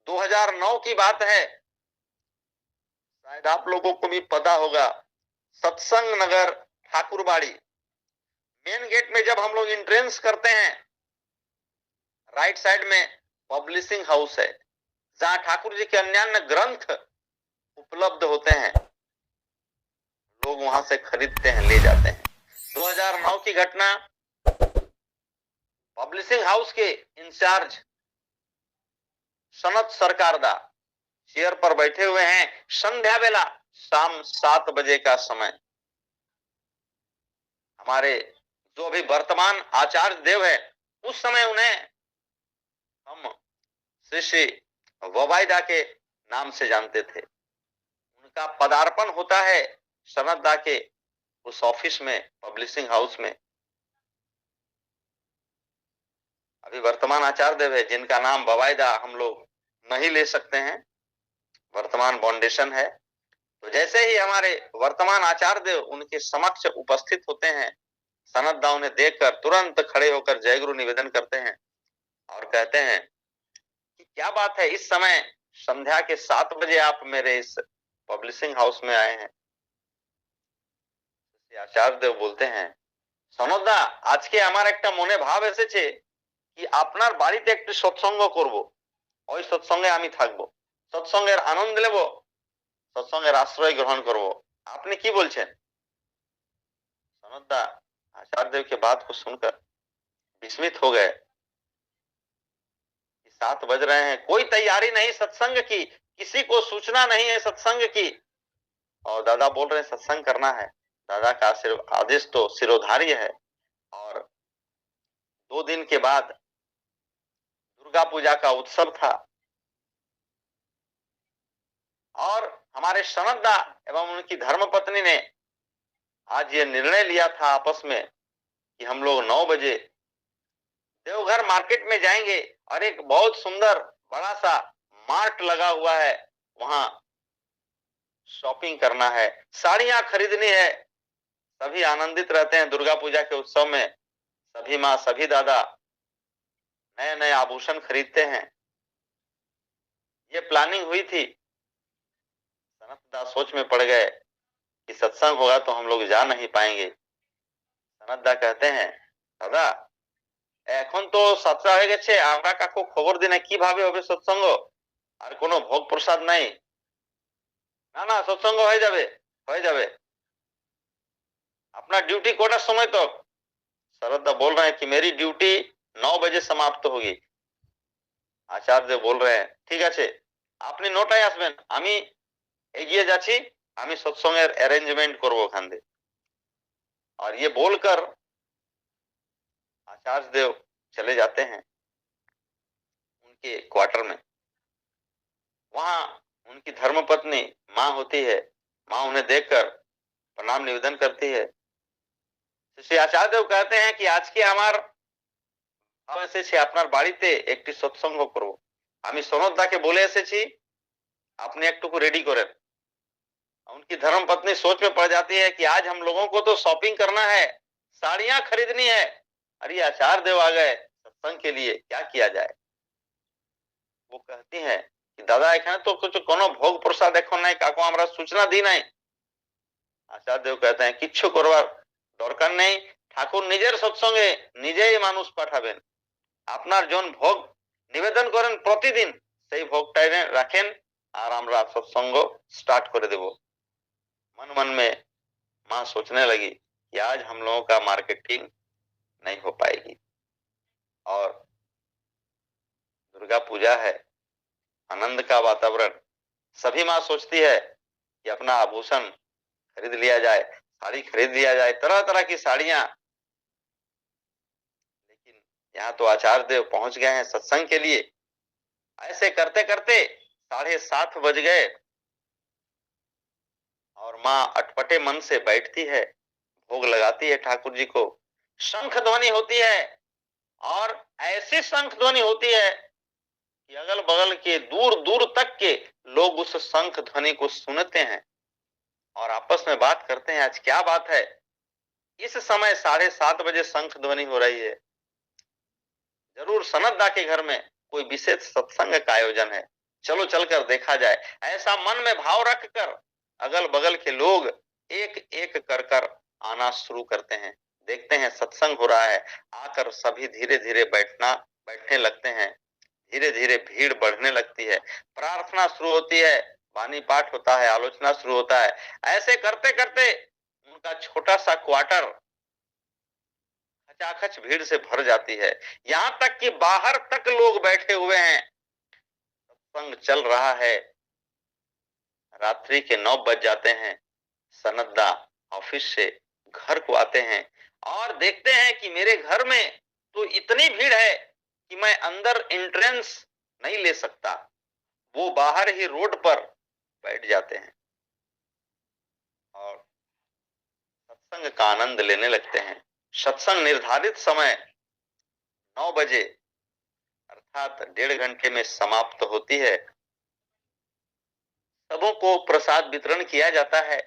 2009 की बात है, शायद आप लोगों को भी पता होगा। सत्संग नगर ठाकुरबाड़ी, मेन गेट में जब हम लोग एंट्रेंस करते हैं, राइट साइड में पब्लिशिंग हाउस है, जहां ठाकुर जी के अन्यान्य ग्रंथ उपलब्ध होते हैं। लोग वहां से खरीदते हैं, ले जाते हैं। 2009 की घटना, पब्लिशिंग हाउस के इंचार्ज सनत सरकारदा चेयर पर बैठे हुए हैं। संध्या बेला, शाम 7 बजे का समय। हमारे जो अभी वर्तमान आचार्य देव है, उस समय उन्हें हम श्री श्री वबायदा के नाम से जानते थे। उनका पदार्पण होता है सनत दा के उस ऑफिस में, पब्लिशिंग हाउस में। अभी वर्तमान आचार्य देव है, जिनका नाम वबायदा हम लोग नहीं ले सकते हैं, वर्तमान फाउंडेशन है। तो जैसे ही हमारे वर्तमान आचार्य देव उनके समक्ष उपस्थित होते हैं, सनत दा उन्हें देखकर तुरंत खड़े होकर जय गुरु निवेदन करते हैं और कहते हैं कि क्या बात है, इस समय संध्या के 7 बजे आप मेरे इस पब्लिशिंग हाउस में आए हैं। आचार्य देव बोलते हैं, सनत दा, আজকে আমার একটা মনে ভাব এসেছে কি আপনার বাড়িতে একটু সৎসঙ্গ করব, ওই সৎসঙ্গে আমি থাকবো, সৎসঙ্গের আনন্দ নেব, সৎসঙ্গের আশ্রয় গ্রহণ করব। আপনি কি বলছেন? सनत दा आचार्य देव के बात को सुनकर विस्मित हो गए। 7 बज रहे हैं, कोई तैयारी नहीं सत्संग की, किसी को सूचना नहीं है सत्संग की, और दादा बोल रहे हैं सत्संग करना है। दादा का आदेश तो सिरोधार्य है। और 2 दिन के बाद दुर्गा पूजा का उत्सव था, और हमारे सनत दा एवं उनकी धर्मपत्नी ने आज ये निर्णय लिया था आपस में कि हम लोग 9 बजे देवघर मार्केट में जाएंगे, और एक बहुत सुंदर बड़ा सा मार्ट लगा हुआ है, वहां शॉपिंग करना है, साड़ियां खरीदनी है। सभी आनंदित रहते हैं दुर्गा पूजा के उत्सव में। सभी माँ, सभी दादा नए नए आभूषण खरीदते हैं। ये प्लानिंग हुई थी। सनत दा सोच में पड़ गए कि सत्संग होगा तो हम लोग जा नहीं पाएंगे। सनत दा कहते हैं, दादा এখন তো 7টা হয়ে গেছে, আমরা কাকু খবর দিই না কিভাবে হবে সৎসঙ্গ, আর কোনো ভোগ প্রসাদ নাই। না না, সৎসঙ্গ হয়ে যাবে, হয়ে যাবে। अपना ड्यूटी कोटा समय तक। शरद दा बोल रहे हैं कि मेरी ड्यूटी 9 बजे समाप्त होगी। आचार्य बोल रहे हैं, ठीक আছে, আপনি 9টায় আসবেন, আমি এগিয়ে যাচ্ছি, আমি সৎসঙ্গের অ্যারেঞ্জমেন্ট করব ওখান থেকে। और ये बोलकर आचार्य देव चले जाते हैं उनके क्वार्टर में। वहां उनकी धर्मपत्नी माँ होती है। माँ उन्हें देखकर प्रणाम निवेदन करती है। श्री आचार्य देव कहते हैं कि आज के আমার এসেছি আপনার বাড়িতে একটি সৎসঙ্গ করব। আমি সনত দাকে বলে এসেছি আপনি একটুকু रेडी करें। उनकी धर्मपत्नी सोच में पड़ जाती है कि आज हम लोगों को तो शॉपिंग करना है, साड़ियां खरीदनी है, अरे आचार्य देव आ गए सत्संग के लिए, क्या किया जाए। वो कहती है कि दादा এখানে তো কিছু কোনো ভোগ প্রসাদ এখন নাই, কাকু আমরা সূচনা দিই নাই। आचार्य देव कहते हैं কিচ্ছু করবার দরকার নেই, ঠাকুর নিজের সৎসঙ্গে নিজেই মানুষ পাঠাবেন। আপনার জন ভোগ নিবেদন করেন প্রতিদিন, সেই ভোগটাই রাখেন, আর আমরা সৎসঙ্গ স্টাर्ट করে দেব। मन मन में माँ सोचने लगी कि आज हम लोगों का मार्केटिंग नहीं हो पाएगी, और दुर्गा पूजा है, आनंद का वातावरण। सभी माँ सोचती है कि अपना आभूषण खरीद लिया जाए, साड़ी खरीद लिया जाए, तरह तरह की साड़ियां। लेकिन यहाँ तो आचार्य देव पहुंच गए हैं सत्संग के लिए। ऐसे करते करते 7:30 बज गए, और माँ अटपटे मन से बैठती है, भोग लगाती है ठाकुर जी को। शंख ध्वनि होती है, और ऐसी शंख ध्वनि होती है कि अगल बगल के दूर दूर तक के लोग उस शंख ध्वनि को सुनते हैं और आपस में बात करते हैं, आज क्या बात है, इस समय 7:30 बजे शंख ध्वनि हो रही है। जरूर सनदा के घर में कोई विशेष सत्संग का आयोजन है, चलो चलकर देखा जाए। ऐसा मन में भाव रखकर अगल बगल के लोग एक एक कर आना शुरू करते हैं। देखते हैं सत्संग हो रहा है, आकर सभी धीरे धीरे बैठने लगते हैं। धीरे धीरे भीड़ बढ़ने लगती है, प्रार्थना शुरू होती है, वाणी पाठ होता है, आलोचना शुरू होता है। ऐसे करते करते उनका छोटा सा क्वार्टर खचाखच भीड़ से भर जाती है। यहाँ तक कि बाहर तक लोग बैठे हुए हैं, सत्संग चल रहा है। रात्रि के 9 बज जाते हैं। सनदा ऑफिस से घर को आते हैं और देखते हैं कि मेरे घर में तो इतनी भीड़ है कि मैं अंदर एंट्रेंस नहीं ले सकता। वो बाहर ही रोड पर बैठ जाते हैं और सत्संग का आनंद लेने लगते हैं। सत्संग निर्धारित समय 9 बजे अर्थात 1.5 घंटे में समाप्त होती है। सबों को प्रसाद वितरण किया जाता है।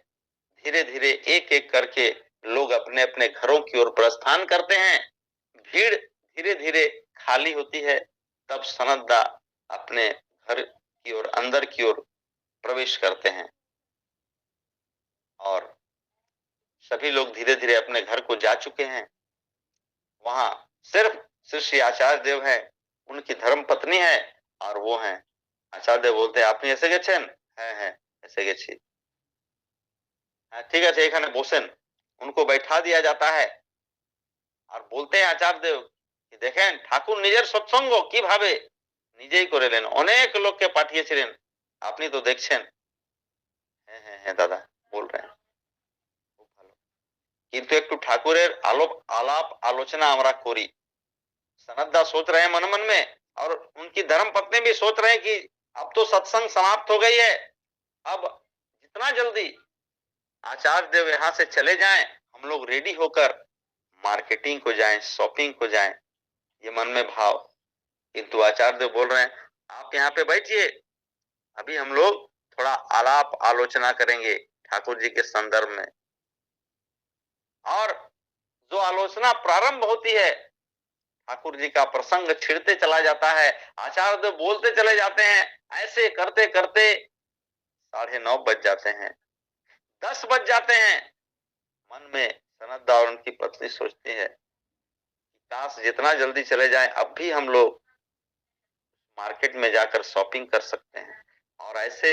धीरे धीरे एक एक करके लोग अपने अपने घरों की ओर प्रस्थान करते हैं। भीड़ धीरे धीरे खाली होती है। तब सनदा अपने घर की ओर अंदर की ओर प्रवेश करते हैं और सभी लोग धीरे धीरे अपने घर को जा चुके हैं। वहां सिर्फ श्री आचार्य देव है, उनकी धर्म पत्नी है और वो हैं। आचार्य देव बोलते हैं, আপনি এসে গেছেন? হ্যাঁ হ্যাঁ এসে গেছি। ঠিক আছে এখানে বসেন। उनको बैठा दिया जाता है और बोलते हैं आचार्य देव कि देखें ठाकुर নিজের সৎসঙ্গ কিভাবে নিজেই করে নেন, অনেক লোককে পাঠিয়েছিলেন, আপনি তো দেখছেন। হ্যাঁ হ্যাঁ হ্যাঁ দাদা बोल रहे हैं খুব ভালো, কিন্তু একটু ঠাকুরের আলাপ আলোচনা আমরা করি। सनदा सोच रहे हैं मन मन में और उनकी धर्म पत्नी भी सोच रहे हैं कि अब तो सत्संग समाप्त हो गई है, अब जितना जल्दी आचार्य देव यहाँ से चले जाएं, हम लोग रेडी होकर मार्केटिंग को जाएं, शॉपिंग को जाएं, ये मन में भाव। किंतु आचार्य देव बोल रहे हैं आप यहाँ पे बैठिए, अभी हम लोग थोड़ा आलाप आलोचना करेंगे ठाकुर जी के संदर्भ में। और जो आलोचना प्रारंभ होती है, ठाकुर जी का प्रसंग छिड़ते चला जाता है, आचार्य देव बोलते चले जाते हैं। ऐसे करते करते 9:30 बज जाते हैं, 10 बज जाते हैं। मन में सनदा और उनकी पत्नी सोचती है काश जितना जल्दी चले जाएं, अब भी हम लोग मार्केट में जाकर शॉपिंग कर सकते हैं। और ऐसे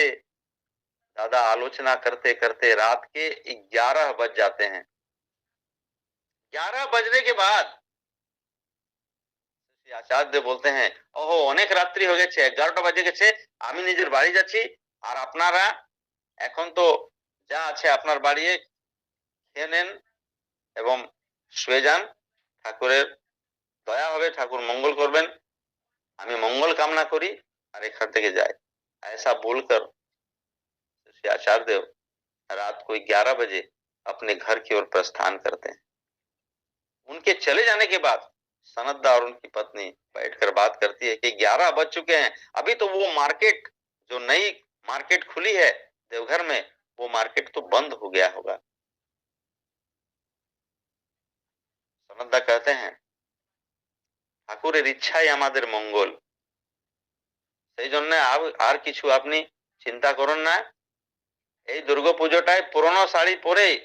दादा आलोचना करते करते रात के 11 बज जाते हैं। 11 बजने के बाद आचार्य देव बोलते हैं ओहो অনেক রাত্রি হয়ে গেছে, 11টা বাজে গেছে, আমি নিজের বাড়ি যাচ্ছি, আর আপনারা এখন তো যা আছে আপনার বাড়ি খেয়ে নেন এবং শুয়ে যান, ঠাকুরের দয়া হবে, ঠাকুর মঙ্গল করবেন, আমি মঙ্গল কামনা করি আর এখান থেকে যাই। ऐसा बोलकर श्री आचार्य देव रात को 11 बजे अपने घर की ओर प्रस्थान करते हैं। उनके चले जाने के बाद सनदा और उनकी पत्नी बैठकर बात करती है कि 11 बज चुके हैं, अभी तो वो मार्केट जो नई मार्केट खुली है देवघर में, वो मार्केट तो बंद हो गया होगा। सनदा कहते हैं ঠাকুরের ইচ্ছাই আমাদের মঙ্গল, সেই জন্য আর কিছু আপনি চিন্তা করুন না, এই দুর্গাপুজোটায় পুরনো শাড়ি পরেই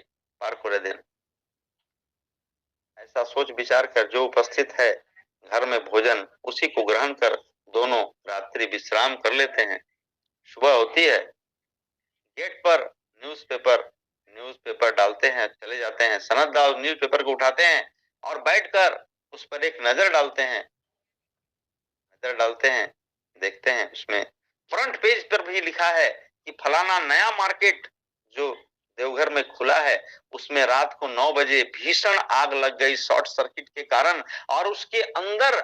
পার করে দেন। ऐसा सोच विचार कर जो उपस्थित है घर में भोजन उसी को ग्रहण कर दोनों रात्रि विश्राम कर लेते हैं। सुबह होती है, गेट पर न्यूज़पेपर डालते हैं, चले जाते हैं। सनदा न्यूज़पेपर को उठाते हैं और बैठकर उस पर एक नजर डालते हैं, देखते हैं उसमें फ्रंट पेज पर भी लिखा है कि फलाना नया मार्केट जो देवघर में खुला है, उसमें रात को 9 बजे भीषण आग लग गई शॉर्ट सर्किट के कारण, और उसके अंदर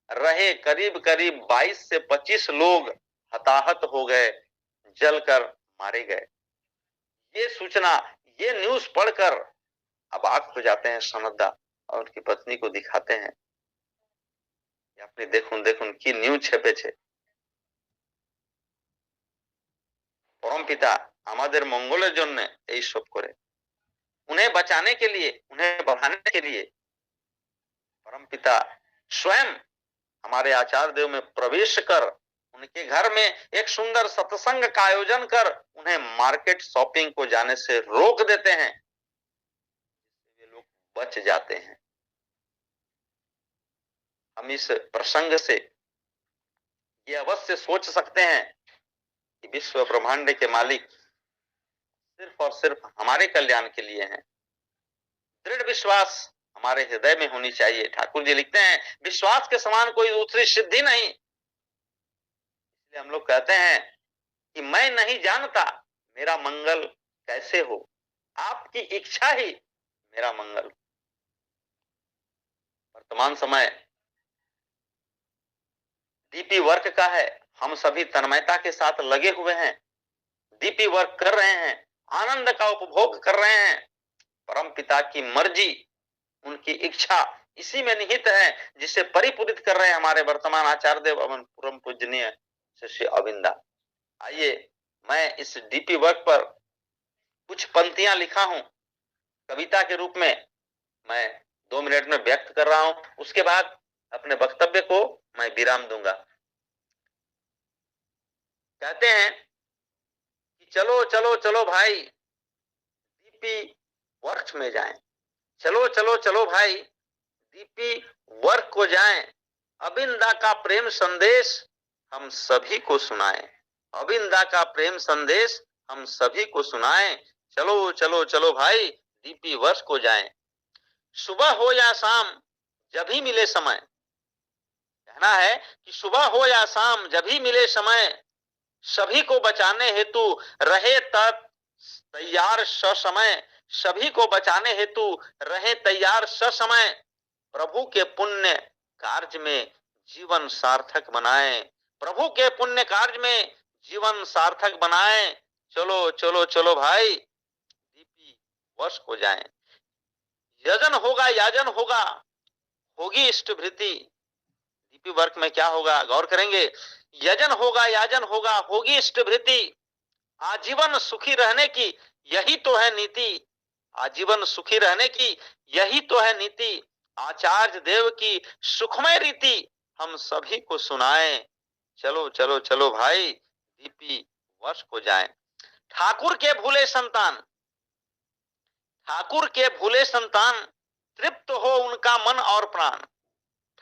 रहे करीब करीब 22 से 25 लोग हताहत हो गए, जलकर मारे गए। ये सूचना, ये न्यूज पढ़कर अबाक हो जाते हैं सनदा और उनकी पत्नी को दिखाते हैं। আপনি দেখুন দেখুন কি নিউজ ছেপেছে। পরম পিতা আমাদের মঙ্গলের জন্য এই সব করে। उन्हें बचाने के लिए, उन्हें बढ़ाने के लिए परमपिता स्वयं हमारे आचार्य देव में प्रवेश कर उनके घर में एक सुंदर सत्संग का आयोजन कर उन्हें मार्केट शॉपिंग को जाने से रोक देते हैं, वे लोग बच जाते हैं। हम इस प्रसंग से ये अवश्य सोच सकते हैं कि विश्व ब्रह्मांड के मालिक सिर्फ और सिर्फ हमारे कल्याण के लिए हैं। दृढ़ विश्वास हमारे हृदय में होनी चाहिए। ठाकुर जी लिखते हैं, विश्वास के समान कोई दूसरी सिद्धि नहीं। इसलिए हम लोग कहते हैं कि मैं नहीं जानता मेरा मंगल कैसे हो, आपकी इच्छा ही मेरा मंगल। वर्तमान समय डीपी वर्क का है, हम सभी तन्मयता के साथ लगे हुए हैं, डीपी वर्क कर रहे हैं, आनंद का उपभोग कर रहे हैं। परम पिता की मर्जी, उनकी इच्छा इसी में निहित है, जिसे परिपूरित कर रहे हैं हमारे वर्तमान आचार्य देव एवं परम पूजनीय शिष्य अविंदा। आइए मैं इस डीपी वर्क पर कुछ पंक्तियां लिखा हूं, कविता के रूप में मैं 2 मिनट में व्यक्त कर रहा हूं, उसके बाद अपने वक्तव्य को मैं विराम दूंगा। कहते हैं कि चलो चलो चलो भाई डीपी वर्क में जाएं, चलो चलो चलो भाई डीपी वर्क को जाएं, अविंदा का प्रेम संदेश हम सभी को सुनाएं, अविंदा का प्रेम संदेश हम सभी को सुनाएं। चलो चलो चलो भाई डीपी वर्क को जाएं, सुबह हो या शाम जब भी मिले समय। कहना है कि सुबह हो या शाम जब भी मिले समय, सभी को बचाने हेतु रहे तैयार ससमय, सभी को बचाने हेतु रहे तैयार ससमय, प्रभु के पुण्य कार्य में जीवन सार्थक बनाएं, प्रभु के पुण्य कार्य में जीवन सार्थक बनाएं। चलो चलो चलो भाई डीपी वर्ष को जाएं, यजन होगा याजन होगा होगी इष्टभृति। डीपी वर्क में क्या होगा गौर करेंगे, यजन होगा याजन होगा होगी इष्टभृति, आजीवन सुखी रहने की यही तो है नीति, आजीवन सुखी रहने की यही तो है नीति, आचार्य देव की सुखमय रीति हम सभी को सुनाएं। चलो चलो चलो भाई डीपी वर्ष को जाएं। ठाकुर के भूले संतान, ठाकुर के भूले संतान तृप्त हो उनका मन और प्राण,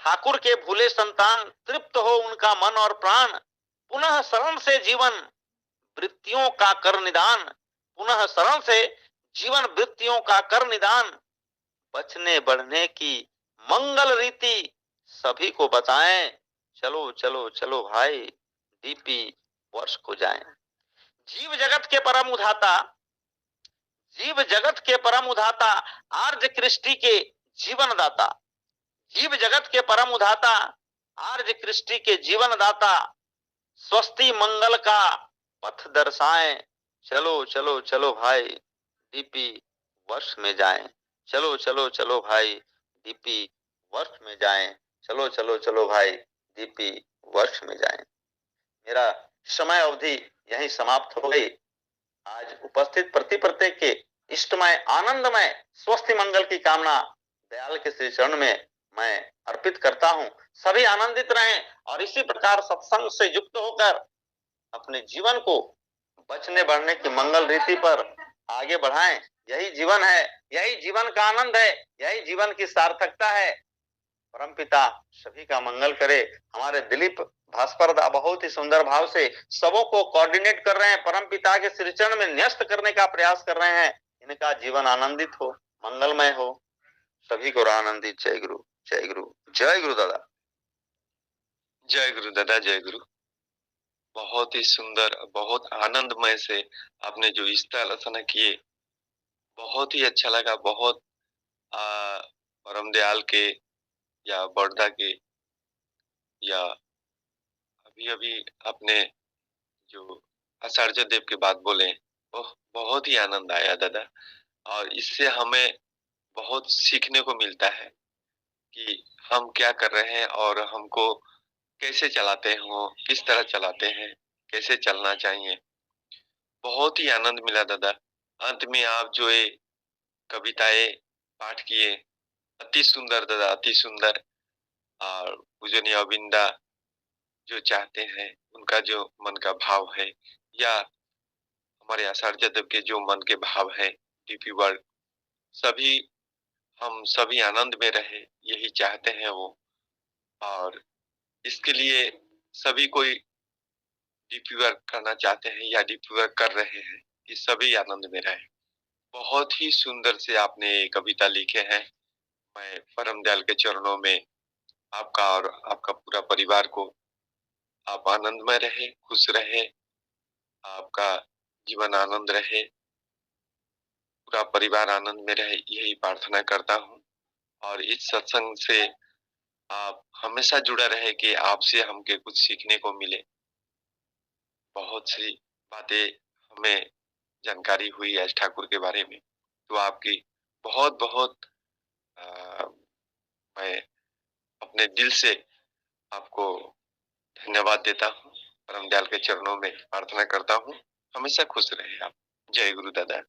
ठाकुर के भूले संतान तृप्त हो उनका मन और प्राण, पुनः शरण से जीवन वृत्तियों का कर निदान, पुनः शरण से जीवन वृत्तियों का कर निदान, बचने बढ़ने की मंगल रीति सभी को बताएं। चलो चलो चलो भाई डीपी वर्ष को जाएं। जीव जगत के परम उधाता, जीव जगत के परम उधाता आर्य कृष्टि के जीवन दाता, जीव जगत के परम उधाता आर्य कृष्टि के जीवन दाता, स्वस्ति मंगल का पथ दर्शाएं। चलो चलो चलो भाई डीपी वर्ष में जाएं, चलो चलो चलो भाई डीपी वर्ष में जाएं, चलो चलो चलो भाई डीपी वर्ष में जाएं। मेरा समय अवधि यहीं समाप्त हो गई। आज उपस्थित प्रत्येक के इष्टमय आनंदमय स्वस्थ मंगल की कामना दयाल के श्री चरण में मैं अर्पित करता हूं। सभी आनंदित रहें और इसी प्रकार सत्संग से युक्त होकर अपने जीवन को बचने बढ़ने की मंगल रीति पर आगे बढ़ाएं। यही जीवन है, यही जीवन का आनंद है, यही जीवन की सार्थकता है। परमपिता सभी का मंगल करे। हमारे दिलीप भास्करदा बहुत ही सुंदर भाव से सबों को कोऑर्डिनेट कर रहे हैं, परमपिता के श्री चरण में न्यस्त करने का प्रयास कर रहे हैं। इनका जीवन आनंदित हो, मंगलमय हो, सभी को आनंदित। जय गुरु, जय गुरु, जय गुरु दादा, जय गुरु दादा, जय गुरु। बहुत ही सुंदर, बहुत आनंदमय से आपने जो इष्ट आलोचना किए, बहुत ही अच्छा लगा। बहुत परम दयाल के या बड़दा के या अभी अभी आपने जो आचार्य देव की बात बोले, बहुत ही आनंद आया दादा। और इससे हमें बहुत सीखने को मिलता है कि हम क्या कर रहे हैं और हमको कैसे चलाते हो, किस तरह चलाते हैं, कैसे चलना चाहिए। बहुत ही आनंद मिला दादा। अंत में आप जो ये कविताएं पाठ किए। अति सुंदर दादा, अति सुंदर। और पूजनीय अविंदा जो चाहते हैं, उनका जो मन का भाव है, या हमारे आचार्य देव के जो मन के भाव है, डीपी वर्ल्ड, सभी हम सभी आनंद में रहे, यही चाहते हैं वो। और इसके लिए सभी कोई डीपी वर्क करना चाहते हैं या डीपी वर्क कर रहे हैं, कि सभी आनंद में रहे। बहुत ही सुंदर से आपने कविता लिखे हैं। मैं परम दयाल के चरणों में आपका और आपका पूरा परिवार को, आप आनंदमय रहे, खुश रहे, आपका जीवन आनंद रहे, पूरा परिवार आनंद में रहे, यही प्रार्थना करता हूँ। और इस सत्संग से आप हमेशा जुड़ा रहे, कि आपसे हमके कुछ सीखने को मिले। बहुत सी बातें हमें जानकारी हुई एस ठाकुर के बारे में, तो आपकी बहुत बहुत मैं अपने दिल से आपको धन्यवाद देता हूँ। परम दयाल के चरणों में प्रार्थना करता हूँ, हमेशा खुश रहे आप। जय गुरु दादा।